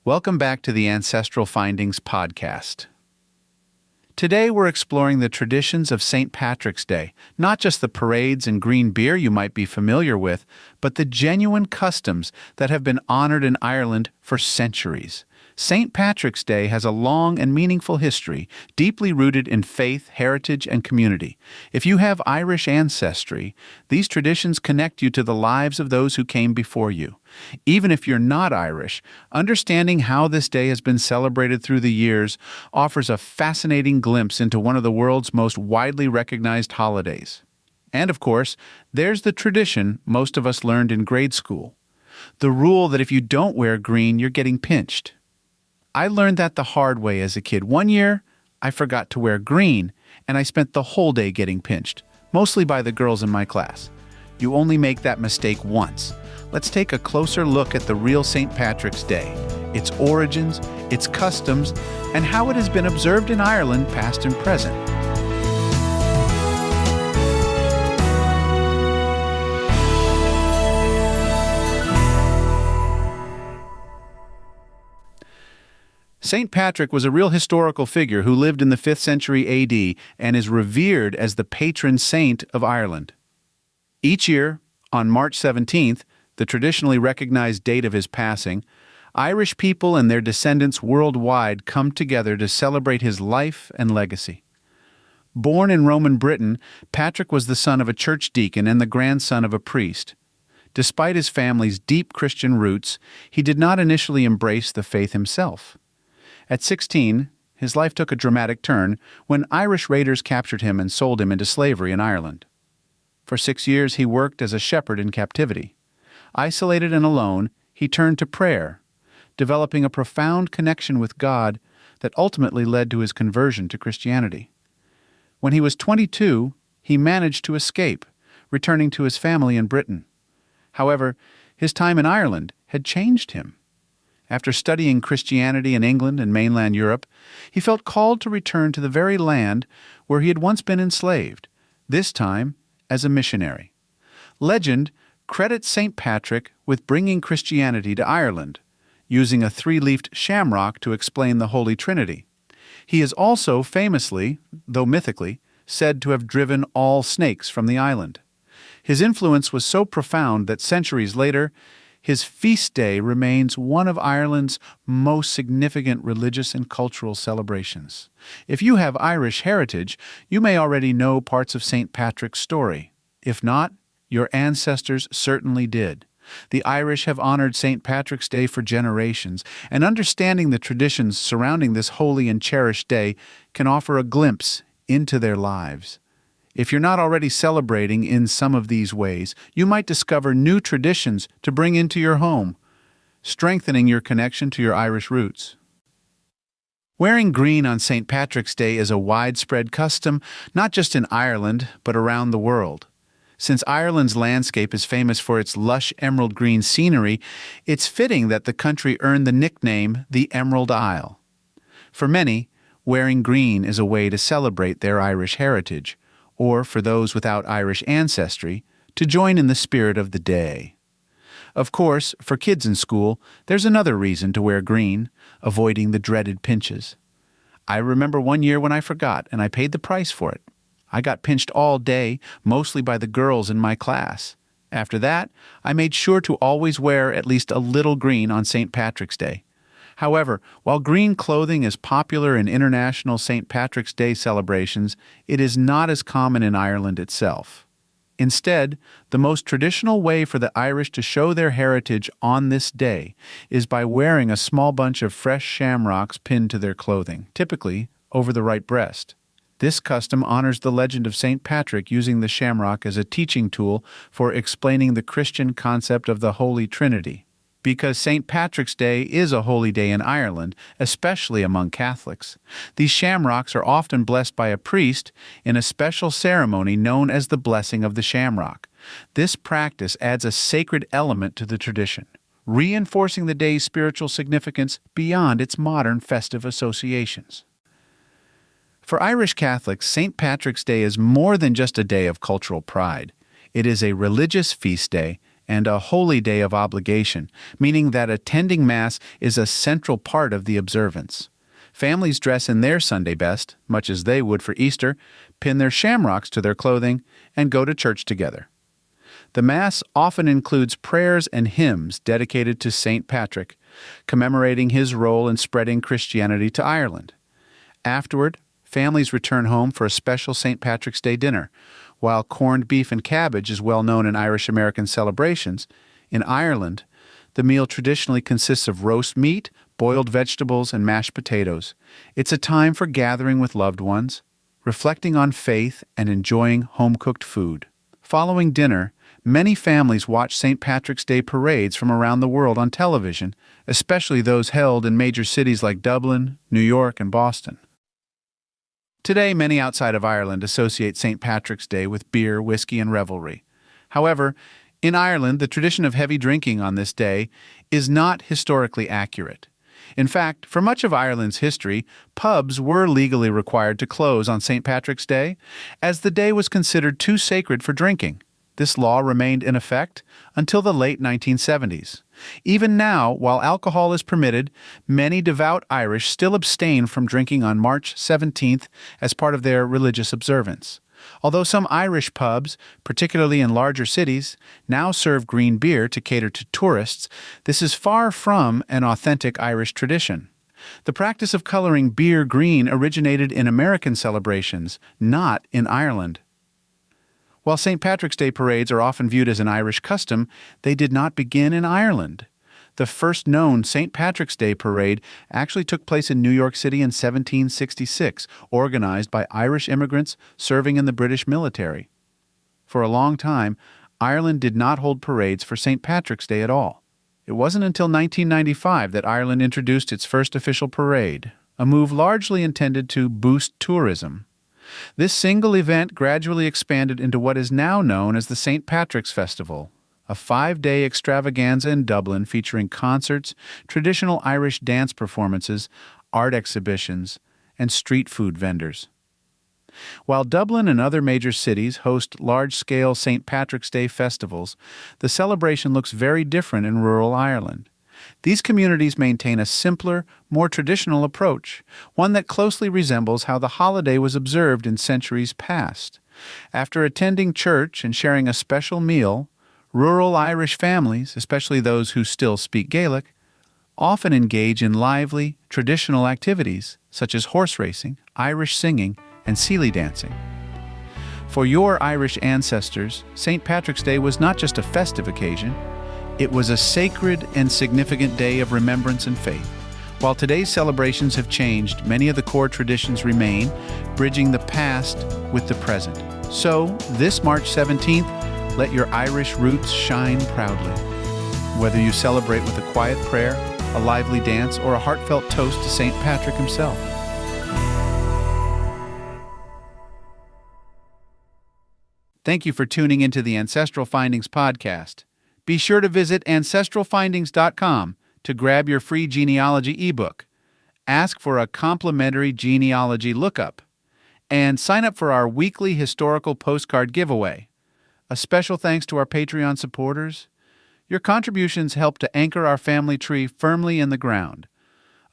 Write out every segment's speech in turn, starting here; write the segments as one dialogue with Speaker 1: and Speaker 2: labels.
Speaker 1: Welcome back to the Ancestral Findings podcast. Today we're exploring the traditions of St. Patrick's Day, not just the parades and green beer you might be familiar with, but the genuine customs that have been honored in Ireland for centuries. St. Patrick's Day has a long and meaningful history, deeply rooted in faith, heritage, and community. If you have Irish ancestry, these traditions connect you to the lives of those who came before you. Even if you're not Irish, understanding how this day has been celebrated through the years offers a fascinating glimpse into one of the world's most widely recognized holidays. And of course, there's the tradition most of us learned in grade school. The rule that if you don't wear green, you're getting pinched. I learned that the hard way as a kid. One year, I forgot to wear green, and I spent the whole day getting pinched, mostly by the girls in my class. You only make that mistake once. Let's take a closer look at the real St. Patrick's Day, its origins, its customs, and how it has been observed in Ireland, past and present. St. Patrick was a real historical figure who lived in the 5th century AD and is revered as the patron saint of Ireland. Each year, on March 17th, the traditionally recognized date of his passing, Irish people and their descendants worldwide come together to celebrate his life and legacy. Born in Roman Britain, Patrick was the son of a church deacon and the grandson of a priest. Despite his family's deep Christian roots, he did not initially embrace the faith himself. At 16, his life took a dramatic turn when Irish raiders captured him and sold him into slavery in Ireland. For 6 years, he worked as a shepherd in captivity. Isolated and alone, he turned to prayer, developing a profound connection with God that ultimately led to his conversion to Christianity. When he was 22, he managed to escape, returning to his family in Britain. However, his time in Ireland had changed him. After studying Christianity in England and mainland Europe, he felt called to return to the very land where he had once been enslaved, this time as a missionary. Legend credits St. Patrick with bringing Christianity to Ireland, using a 3-leafed shamrock to explain the Holy Trinity. He is also famously, though mythically, said to have driven all snakes from the island. His influence was so profound that centuries later, his feast day remains one of Ireland's most significant religious and cultural celebrations. If you have Irish heritage, you may already know parts of St. Patrick's story. If not, your ancestors certainly did. The Irish have honored St. Patrick's Day for generations, and understanding the traditions surrounding this holy and cherished day can offer a glimpse into their lives. If you're not already celebrating in some of these ways, you might discover new traditions to bring into your home, strengthening your connection to your Irish roots. Wearing green on St. Patrick's Day is a widespread custom, not just in Ireland, but around the world. Since Ireland's landscape is famous for its lush emerald green scenery, it's fitting that the country earned the nickname the Emerald Isle. For many, wearing green is a way to celebrate their Irish heritage, or for those without Irish ancestry, to join in the spirit of the day. Of course, for kids in school, there's another reason to wear green, avoiding the dreaded pinches. I remember one year when I forgot, and I paid the price for it. I got pinched all day, mostly by the girls in my class. After that, I made sure to always wear at least a little green on St. Patrick's Day. However, while green clothing is popular in international St. Patrick's Day celebrations, it is not as common in Ireland itself. Instead, the most traditional way for the Irish to show their heritage on this day is by wearing a small bunch of fresh shamrocks pinned to their clothing, typically over the right breast. This custom honors the legend of St. Patrick using the shamrock as a teaching tool for explaining the Christian concept of the Holy Trinity. Because St. Patrick's Day is a holy day in Ireland, especially among Catholics, these shamrocks are often blessed by a priest in a special ceremony known as the blessing of the shamrock. This practice adds a sacred element to the tradition, reinforcing the day's spiritual significance beyond its modern festive associations. For Irish Catholics, St. Patrick's Day is more than just a day of cultural pride. It is a religious feast day and a holy day of obligation, meaning that attending Mass is a central part of the observance. Families dress in their Sunday best, much as they would for Easter, pin their shamrocks to their clothing, and go to church together. The Mass often includes prayers and hymns dedicated to St. Patrick, commemorating his role in spreading Christianity to Ireland. Afterward, families return home for a special St. Patrick's Day dinner. While corned beef and cabbage is well known in Irish-American celebrations, in Ireland, the meal traditionally consists of roast meat, boiled vegetables, and mashed potatoes. It's a time for gathering with loved ones, reflecting on faith, and enjoying home-cooked food. Following dinner, many families watch St. Patrick's Day parades from around the world on television, especially those held in major cities like Dublin, New York, and Boston. Today, many outside of Ireland associate St. Patrick's Day with beer, whiskey, and revelry. However, in Ireland, the tradition of heavy drinking on this day is not historically accurate. In fact, for much of Ireland's history, pubs were legally required to close on St. Patrick's Day, as the day was considered too sacred for drinking. This law remained in effect until the late 1970s. Even now, while alcohol is permitted, many devout Irish still abstain from drinking on March 17th as part of their religious observance. Although some Irish pubs, particularly in larger cities, now serve green beer to cater to tourists, this is far from an authentic Irish tradition. The practice of coloring beer green originated in American celebrations, not in Ireland. While St. Patrick's Day parades are often viewed as an Irish custom, they did not begin in Ireland. The first known St. Patrick's Day parade actually took place in New York City in 1766, organized by Irish immigrants serving in the British military. For a long time, Ireland did not hold parades for St. Patrick's Day at all. It wasn't until 1995 that Ireland introduced its first official parade, a move largely intended to boost tourism. This single event gradually expanded into what is now known as the St. Patrick's Festival, a 5-day extravaganza in Dublin featuring concerts, traditional Irish dance performances, art exhibitions, and street food vendors. While Dublin and other major cities host large-scale St. Patrick's Day festivals, the celebration looks very different in rural Ireland. These communities maintain a simpler, more traditional approach, one that closely resembles how the holiday was observed in centuries past. After attending church and sharing a special meal, rural Irish families, especially those who still speak Gaelic, often engage in lively, traditional activities such as horse racing, Irish singing, and Seelie dancing. For your Irish ancestors, St. Patrick's Day was not just a festive occasion, it was a sacred and significant day of remembrance and faith. While today's celebrations have changed, many of the core traditions remain, bridging the past with the present. So, this March 17th, let your Irish roots shine proudly. Whether you celebrate with a quiet prayer, a lively dance, or a heartfelt toast to St. Patrick himself. Thank you for tuning into the Ancestral Findings podcast. Be sure to visit ancestralfindings.com to grab your free genealogy ebook. Ask for a complimentary genealogy lookup. And sign up for our weekly historical postcard giveaway. A special thanks to our Patreon supporters. Your contributions help to anchor our family tree firmly in the ground,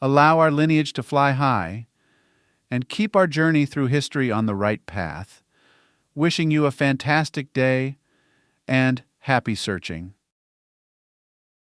Speaker 1: allow our lineage to fly high, and keep our journey through history on the right path. Wishing you a fantastic day and happy searching.